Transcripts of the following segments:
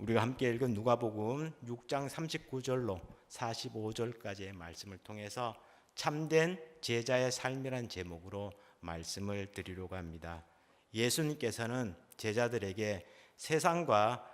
우리가 함께 읽은 누가복음 6장 39절로 45절까지의 말씀을 통해서 참된 제자의 삶이란 제목으로 말씀을 드리려고 합니다. 예수님께서는 제자들에게 세상과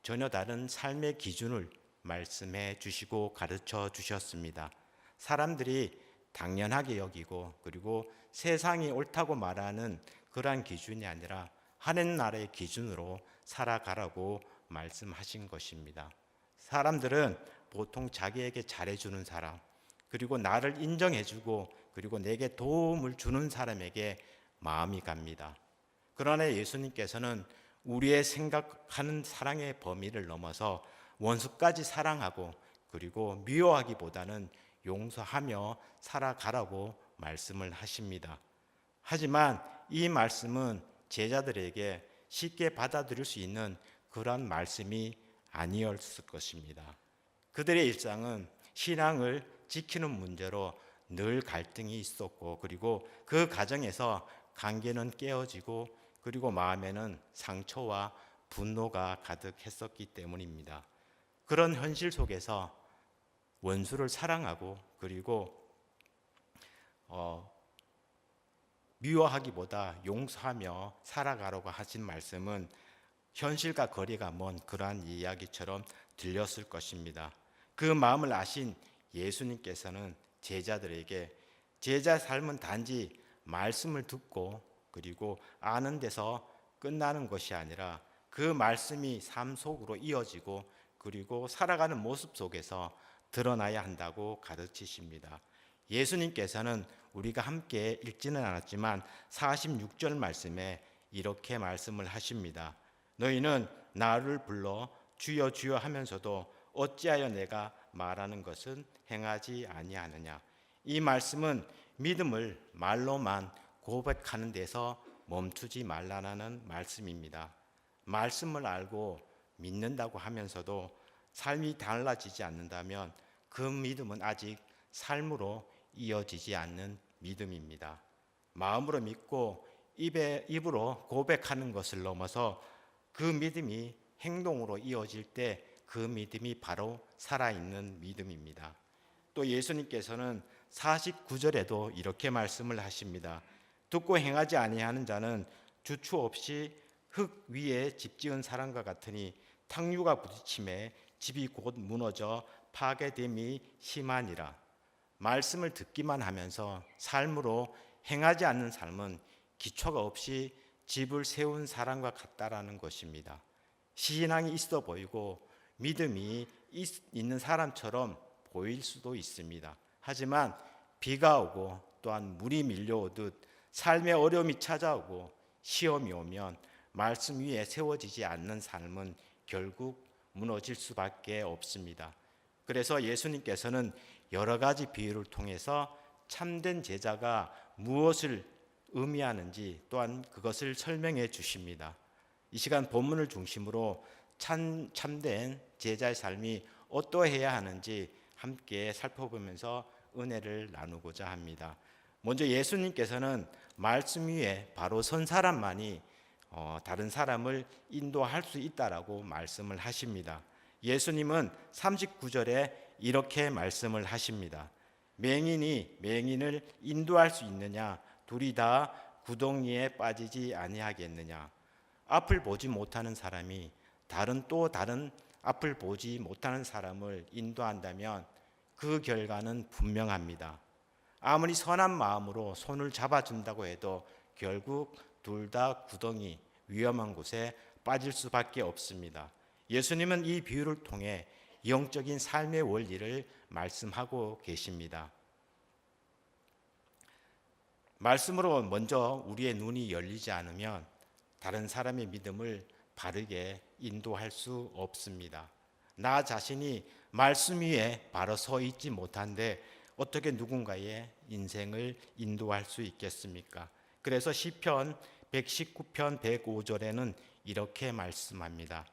전혀 다른 삶의 기준을 말씀해 주시고 가르쳐 주셨습니다. 사람들이 당연하게 여기고 그리고 세상이 옳다고 말하는 그러한 기준이 아니라 하늘나라의 기준으로 살아가라고 말씀하신 것입니다. 사람들은 보통 자기에게 잘해주는 사람, 그리고 나를 인정해주고 그리고 내게 도움을 주는 사람에게 마음이 갑니다. 그러나 예수님께서는 우리의 생각하는 사랑의 범위를 넘어서 원수까지 사랑하고 그리고 미워하기보다는 용서하며 살아가라고 말씀을 하십니다. 하지만 이 말씀은 제자들에게 쉽게 받아들일 수 있는 그러한 말씀이 아니었을 것입니다. 그들의 일상은 신앙을 지키는 문제로 늘 갈등이 있었고 그리고 그 과정에서 관계는 깨어지고 그리고 마음에는 상처와 분노가 가득했었기 때문입니다. 그런 현실 속에서 원수를 사랑하고 그리고 미워하기보다 용서하며 살아가라고 하신 말씀은 현실과 거리가 먼 그러한 이야기처럼 들렸을 것입니다. 그 마음을 아신 예수님께서는 제자들에게 제자 삶은 단지 말씀을 듣고 그리고 아는 데서 끝나는 것이 아니라 그 말씀이 삶 속으로 이어지고 그리고 살아가는 모습 속에서 드러나야 한다고 가르치십니다. 예수님께서는 우리가 함께 읽지는 않았지만 46절 말씀에 이렇게 말씀을 하십니다. 너희는 나를 불러 주여 주여 하면서도 어찌하여 내가 말하는 것은 행하지 아니하느냐. 이 말씀은 믿음을 말로만 고백하는 데서 멈추지 말라는 말씀입니다. 말씀을 알고 믿는다고 하면서도 삶이 달라지지 않는다면 그 믿음은 아직 삶으로 이어지지 않는 믿음입니다. 마음으로 믿고 입으로 고백하는 것을 넘어서 그 믿음이 행동으로 이어질 때 그 믿음이 바로 살아있는 믿음입니다. 또 예수님께서는 49절에도 이렇게 말씀을 하십니다. 듣고 행하지 아니하는 자는 주추 없이 흙 위에 집 지은 사람과 같으니 탕류가 부딪힘에 집이 곧 무너져 파괴됨이 심하니라. 말씀을 듣기만 하면서 삶으로 행하지 않는 삶은 기초가 없이 집을 세운 사람과 같다라는 것입니다. 신앙이 있어 보이고 믿음이 있는 사람처럼 보일 수도 있습니다. 하지만 비가 오고 또한 물이 밀려오듯 삶의 어려움이 찾아오고 시험이 오면 말씀 위에 세워지지 않는 삶은 결국 무너질 수밖에 없습니다. 그래서 예수님께서는 여러 가지 비유를 통해서 참된 제자가 무엇을 의미하는지 또한 그것을 설명해 주십니다. 이 시간 본문을 중심으로 참된 제자의 삶이 어떠해야 하는지 함께 살펴보면서 은혜를 나누고자 합니다. 먼저 예수님께서는 말씀 위에 바로 선 사람만이 다른 사람을 인도할 수 있다라고 말씀을 하십니다. 예수님은 39절에 이렇게 말씀을 하십니다. 맹인이 맹인을 인도할 수 있느냐? 둘이 다 구덩이에 빠지지 아니하겠느냐? 앞을 보지 못하는 사람이 다른 앞을 보지 못하는 사람을 인도한다면 그 결과는 분명합니다. 아무리 선한 마음으로 손을 잡아준다고 해도 결국 둘 다 구덩이, 위험한 곳에 빠질 수밖에 없습니다. 예수님은 이 비유를 통해 영적인 삶의 원리를 말씀하고 계십니다. 말씀으로 먼저 우리의 눈이 열리지 않으면 다른 사람의 믿음을 바르게 인도할 수 없습니다. 나 자신이 말씀 위에 바로 서 있지 못한데 어떻게 누군가의 인생을 인도할 수 있겠습니까? 그래서 시편 119편 105절에는 이렇게 말씀합니다.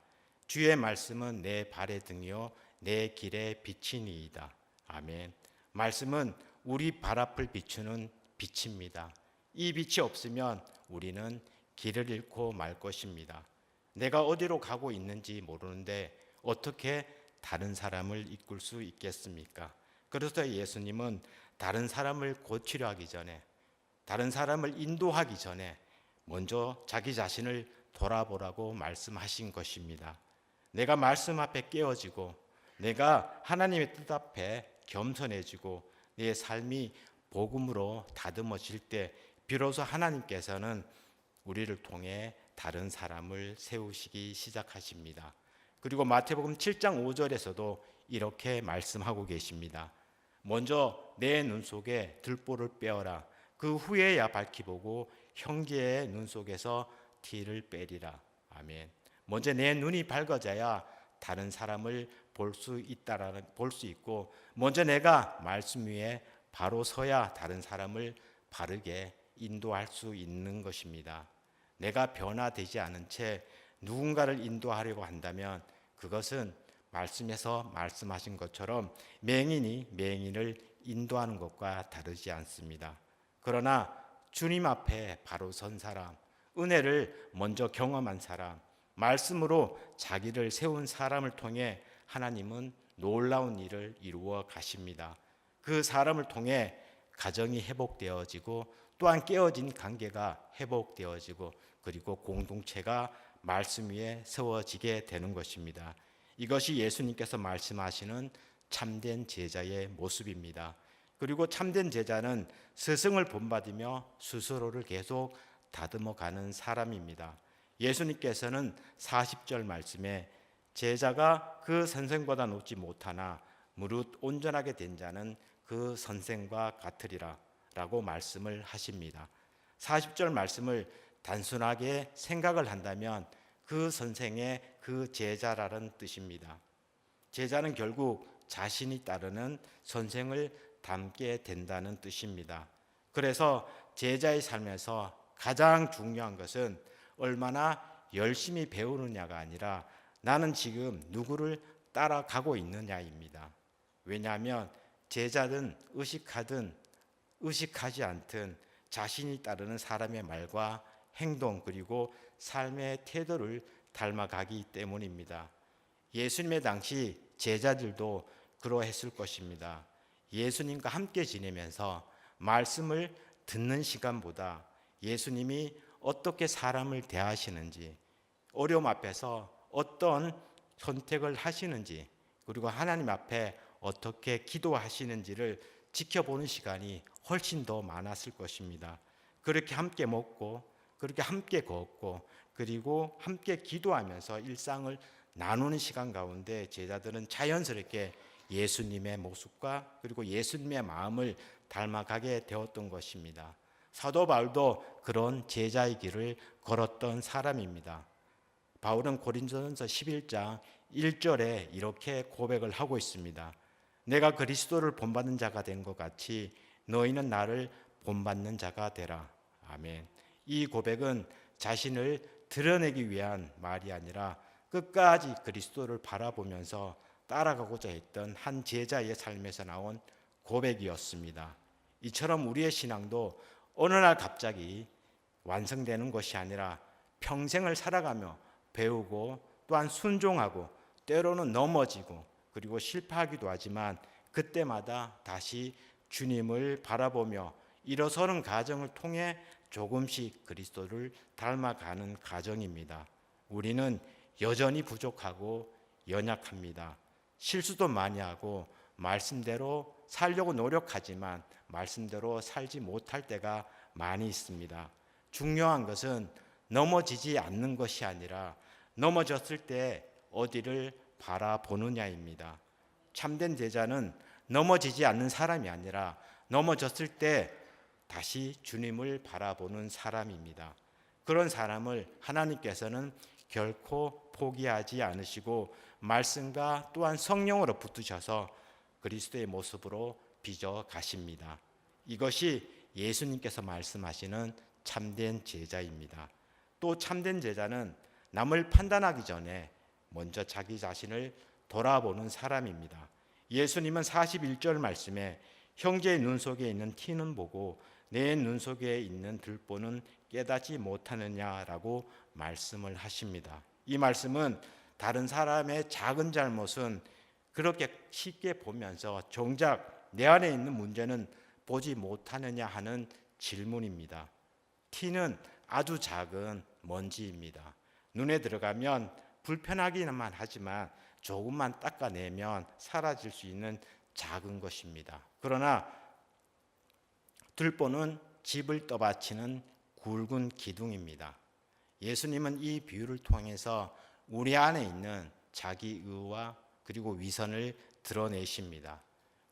주의 말씀은 내 발의 등이요 내 길의 빛이니이다. 아멘. 말씀은 우리 발 앞을 비추는 빛입니다. 이 빛이 없으면 우리는 길을 잃고 말 것입니다. 내가 어디로 가고 있는지 모르는데 어떻게 다른 사람을 이끌 수 있겠습니까? 그래서 예수님은 다른 사람을 고치려 하기 전에, 다른 사람을 인도하기 전에 먼저 자기 자신을 돌아보라고 말씀하신 것입니다. 내가 말씀 앞에 깨어지고 내가 하나님의 뜻 앞에 겸손해지고 내 삶이 복음으로 다듬어질 때 비로소 하나님께서는 우리를 통해 다른 사람을 세우시기 시작하십니다. 그리고 마태복음 7장 5절에서도 이렇게 말씀하고 계십니다. 먼저 내 눈 속에 들보를 빼어라. 그 후에야 밝히 보고 형제의 눈 속에서 티를 빼리라. 아멘. 먼저 내 눈이 밝아져야 다른 사람을 볼 수 있고, 먼저 내가 말씀 위에 바로 서야 다른 사람을 바르게 인도할 수 있는 것입니다. 내가 변화되지 않은 채 누군가를 인도하려고 한다면 그것은 말씀에서 말씀하신 것처럼 맹인이 맹인을 인도하는 것과 다르지 않습니다. 그러나 주님 앞에 바로 선 사람, 은혜를 먼저 경험한 사람, 말씀으로 자기를 세운 사람을 통해 하나님은 놀라운 일을 이루어 가십니다. 그 사람을 통해 가정이 회복되어지고 또한 깨어진 관계가 회복되어지고 그리고 공동체가 말씀 위에 세워지게 되는 것입니다. 이것이 예수님께서 말씀하시는 참된 제자의 모습입니다. 그리고 참된 제자는 스승을 본받으며 스스로를 계속 다듬어가는 사람입니다. 예수님께서는 40절 말씀에 제자가 그 선생보다 높지 못하나 무릇 온전하게 된 자는 그 선생과 같으리라 라고 말씀을 하십니다. 40절 말씀을 단순하게 생각을 한다면 그 선생의 그 제자라는 뜻입니다. 제자는 결국 자신이 따르는 선생을 닮게 된다는 뜻입니다. 그래서 제자의 삶에서 가장 중요한 것은 얼마나 열심히 배우느냐가 아니라 나는 지금 누구를 따라가고 있느냐입니다. 왜냐하면 제자든 의식하든 의식하지 않든 자신이 따르는 사람의 말과 행동 그리고 삶의 태도를 닮아가기 때문입니다. 예수님의 당시 제자들도 그러했을 것입니다. 예수님과 함께 지내면서 말씀을 듣는 시간보다 예수님이 어떻게 사람을 대하시는지, 어려움 앞에서 어떤 선택을 하시는지, 그리고 하나님 앞에 어떻게 기도하시는지를 지켜보는 시간이 훨씬 더 많았을 것입니다. 그렇게 함께 먹고 그렇게 함께 걷고 그리고 함께 기도하면서 일상을 나누는 시간 가운데 제자들은 자연스럽게 예수님의 모습과 그리고 예수님의 마음을 닮아가게 되었던 것입니다. 사도 바울도 그런 제자의 길을 걸었던 사람입니다. 바울은 고린도전서 11장 1절에 이렇게 고백을 하고 있습니다. 내가 그리스도를 본받는 자가 된 것 같이 너희는 나를 본받는 자가 되라. 아멘. 이 고백은 자신을 드러내기 위한 말이 아니라 끝까지 그리스도를 바라보면서 따라가고자 했던 한 제자의 삶에서 나온 고백이었습니다. 이처럼 우리의 신앙도 어느 날 갑자기 완성되는 것이 아니라 평생을 살아가며 배우고 또한 순종하고 때로는 넘어지고 그리고 실패하기도 하지만 그때마다 다시 주님을 바라보며 일어서는 과정을 통해 조금씩 그리스도를 닮아가는 과정입니다. 우리는 여전히 부족하고 연약합니다. 실수도 많이 하고 말씀대로 살려고 노력하지만 말씀대로 살지 못할 때가 많이 있습니다. 중요한 것은 넘어지지 않는 것이 아니라 넘어졌을 때 어디를 바라보느냐입니다. 참된 제자는 넘어지지 않는 사람이 아니라 넘어졌을 때 다시 주님을 바라보는 사람입니다. 그런 사람을 하나님께서는 결코 포기하지 않으시고 말씀과 또한 성령으로 붙으셔서 그리스도의 모습으로 빚어 가십니다. 이것이 예수님께서 말씀하시는 참된 제자입니다. 또 참된 제자는 남을 판단하기 전에 먼저 자기 자신을 돌아보는 사람입니다. 예수님은 41절 말씀에 형제의 눈 속에 있는 티는 보고 내 눈 속에 있는 들보는 깨닫지 못하느냐라고 말씀을 하십니다. 이 말씀은 다른 사람의 작은 잘못은 그렇게 쉽게 보면서 정작 내 안에 있는 문제는 보지 못하느냐 하는 질문입니다. 티는 아주 작은 먼지입니다. 눈에 들어가면 불편하기만 하지만 조금만 닦아내면 사라질 수 있는 작은 것입니다. 그러나 들보는 집을 떠받치는 굵은 기둥입니다. 예수님은 이 비유를 통해서 우리 안에 있는 자기의와 그리고 위선을 드러내십니다.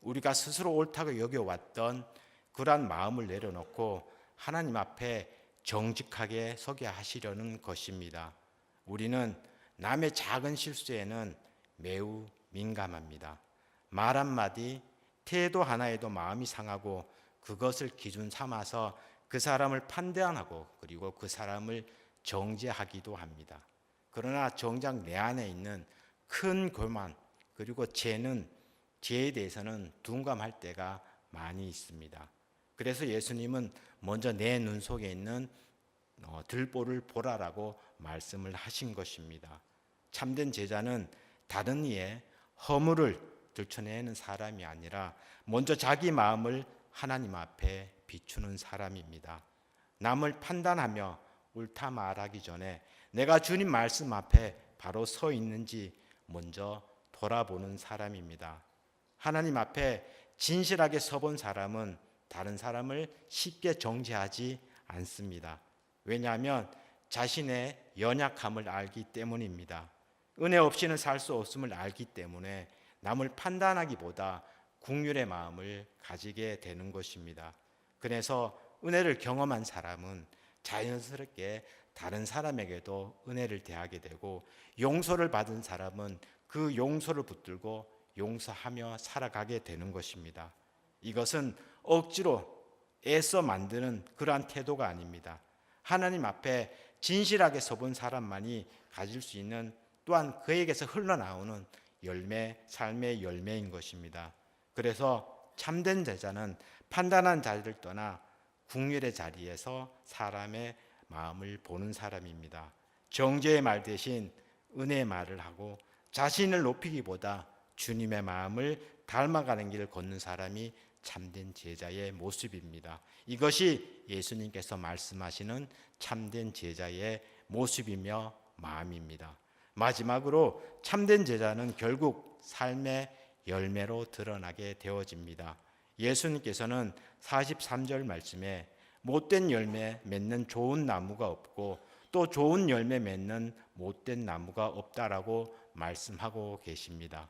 우리가 스스로 옳다고 여겨왔던 그러한 마음을 내려놓고 하나님 앞에 정직하게 서게 하시려는 것입니다. 우리는 남의 작은 실수에는 매우 민감합니다. 말 한마디, 태도 하나에도 마음이 상하고 그것을 기준 삼아서 그 사람을 판단하고 그리고 그 사람을 정죄하기도 합니다. 그러나 정작 내 안에 있는 큰 교만 그리고 죄에 대해서는 둔감할 때가 많이 있습니다. 그래서 예수님은 먼저 내 눈 속에 있는 들보를 보라라고 말씀을 하신 것입니다. 참된 제자는 다른 이의 허물을 들춰내는 사람이 아니라 먼저 자기 마음을 하나님 앞에 비추는 사람입니다. 남을 판단하며 옳다 말하기 전에 내가 주님 말씀 앞에 바로 서 있는지 먼저 돌아보는 사람입니다. 하나님 앞에 진실하게 서본 사람은 다른 사람을 쉽게 정죄하지 않습니다. 왜냐하면 자신의 연약함을 알기 때문입니다. 은혜 없이는 살 수 없음을 알기 때문에 남을 판단하기보다 긍휼의 마음을 가지게 되는 것입니다. 그래서 은혜를 경험한 사람은 자연스럽게 다른 사람에게도 은혜를 대하게 되고 용서를 받은 사람은 그 용서를 붙들고 용서하며 살아가게 되는 것입니다. 이것은 억지로 애써 만드는 그러한 태도가 아닙니다. 하나님 앞에 진실하게 서본 사람만이 가질 수 있는 또한 그에게서 흘러나오는 열매, 삶의 열매인 것입니다. 그래서 참된 제자는 판단한 자리를 떠나 긍휼의 자리에서 사람의 마음을 보는 사람입니다. 정죄의 말 대신 은혜의 말을 하고 자신을 높이기보다 주님의 마음을 닮아가는 길을 걷는 사람이 참된 제자의 모습입니다. 이것이 예수님께서 말씀하시는 참된 제자의 모습이며 마음입니다. 마지막으로 참된 제자는 결국 삶의 열매로 드러나게 되어집니다. 예수님께서는 43절 말씀에 못된 열매 맺는 좋은 나무가 없고 또 좋은 열매 맺는 못된 나무가 없다라고 말씀하고 계십니다.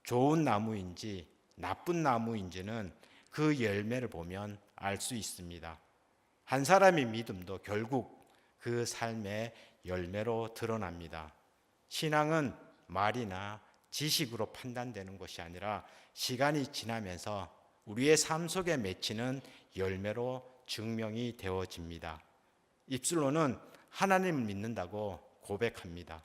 좋은 나무인지 나쁜 나무인지는 그 열매를 보면 알 수 있습니다. 한 사람의 믿음도 결국 그 삶의 열매로 드러납니다. 신앙은 말이나 지식으로 판단되는 것이 아니라 시간이 지나면서 우리의 삶 속에 맺히는 열매로 증명이 되어집니다. 입술로는 하나님을 믿는다고 고백합니다.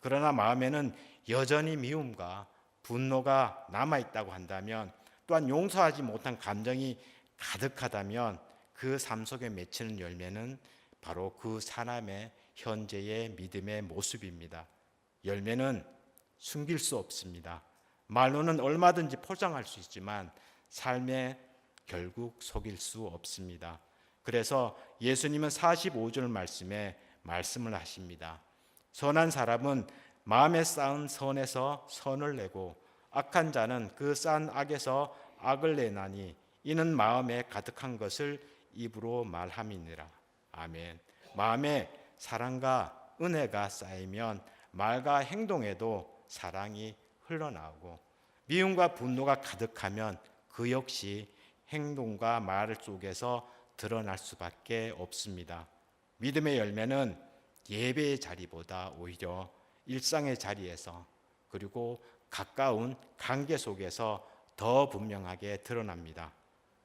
그러나 마음에는 여전히 미움과 분노가 남아있다고 한다면, 또한 용서하지 못한 감정이 가득하다면 그 삶 속에 맺히는 열매는 바로 그 사람의 현재의 믿음의 모습입니다. 열매는 숨길 수 없습니다. 말로는 얼마든지 포장할 수 있지만 삶에 결국 속일 수 없습니다. 그래서 예수님은 45절 말씀에 말씀을 하십니다. 선한 사람은 마음에 쌓은 선에서 선을 내고 악한 자는 그 쌓은 악에서 악을 내나니 이는 마음에 가득한 것을 입으로 말함이니라. 아멘. 마음에 사랑과 은혜가 쌓이면 말과 행동에도 사랑이 흘러나오고 미움과 분노가 가득하면 그 역시 행동과 말 속에서 드러날 수밖에 없습니다. 믿음의 열매는 예배의 자리보다 오히려 일상의 자리에서 그리고 가까운 관계 속에서 더 분명하게 드러납니다.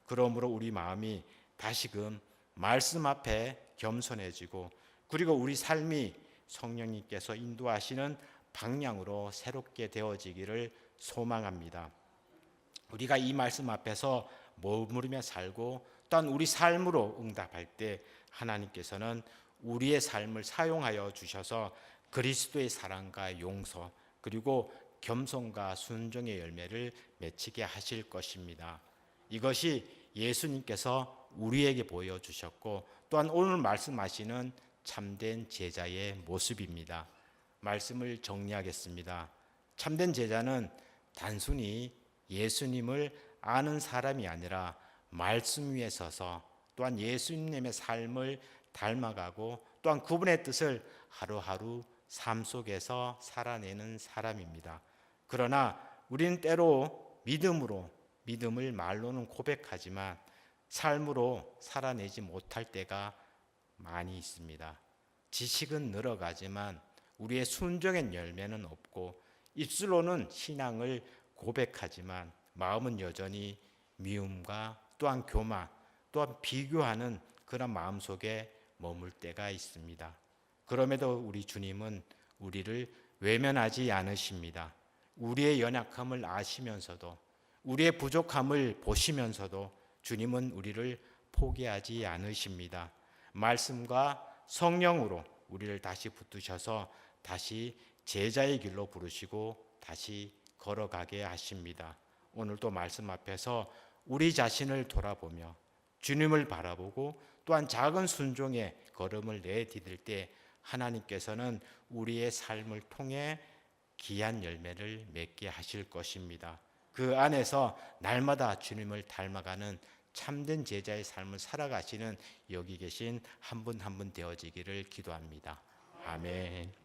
그러므로 우리 마음이 다시금 말씀 앞에 겸손해지고 그리고 우리 삶이 성령님께서 인도하시는 방향으로 새롭게 되어지기를 소망합니다. 우리가 이 말씀 앞에서 머무르며 살고 또한 우리 삶으로 응답할 때 하나님께서는 우리의 삶을 사용하여 주셔서 그리스도의 사랑과 용서 그리고 겸손과 순종의 열매를 맺히게 하실 것입니다. 이것이 예수님께서 우리에게 보여주셨고 또한 오늘 말씀하시는 참된 제자의 모습입니다. 말씀을 정리하겠습니다. 참된 제자는 단순히 예수님을 아는 사람이 아니라 말씀 위에 서서 또한 예수님의 삶을 닮아가고 또한 그분의 뜻을 하루하루 삶 속에서 살아내는 사람입니다. 그러나 우리는 때로 믿음을 말로는 고백하지만 삶으로 살아내지 못할 때가 많이 있습니다. 지식은 늘어가지만 우리의 순종의 열매는 없고 입술로는 신앙을 고백하지만 마음은 여전히 미움과 또한 교만 또한 비교하는 그런 마음 속에 머물 때가 있습니다. 그럼에도 우리 주님은 우리를 외면하지 않으십니다. 우리의 연약함을 아시면서도 우리의 부족함을 보시면서도 주님은 우리를 포기하지 않으십니다. 말씀과 성령으로 우리를 다시 붙드셔서 다시 제자의 길로 부르시고 다시 걸어가게 하십니다. 오늘도 말씀 앞에서 우리 자신을 돌아보며 주님을 바라보고 또한 작은 순종의 걸음을 내디딜 때 하나님께서는 우리의 삶을 통해 귀한 열매를 맺게 하실 것입니다. 그 안에서 날마다 주님을 닮아가는 참된 제자의 삶을 살아가시는 여기 계신 한 분 한 분 되어지기를 기도합니다. 아멘.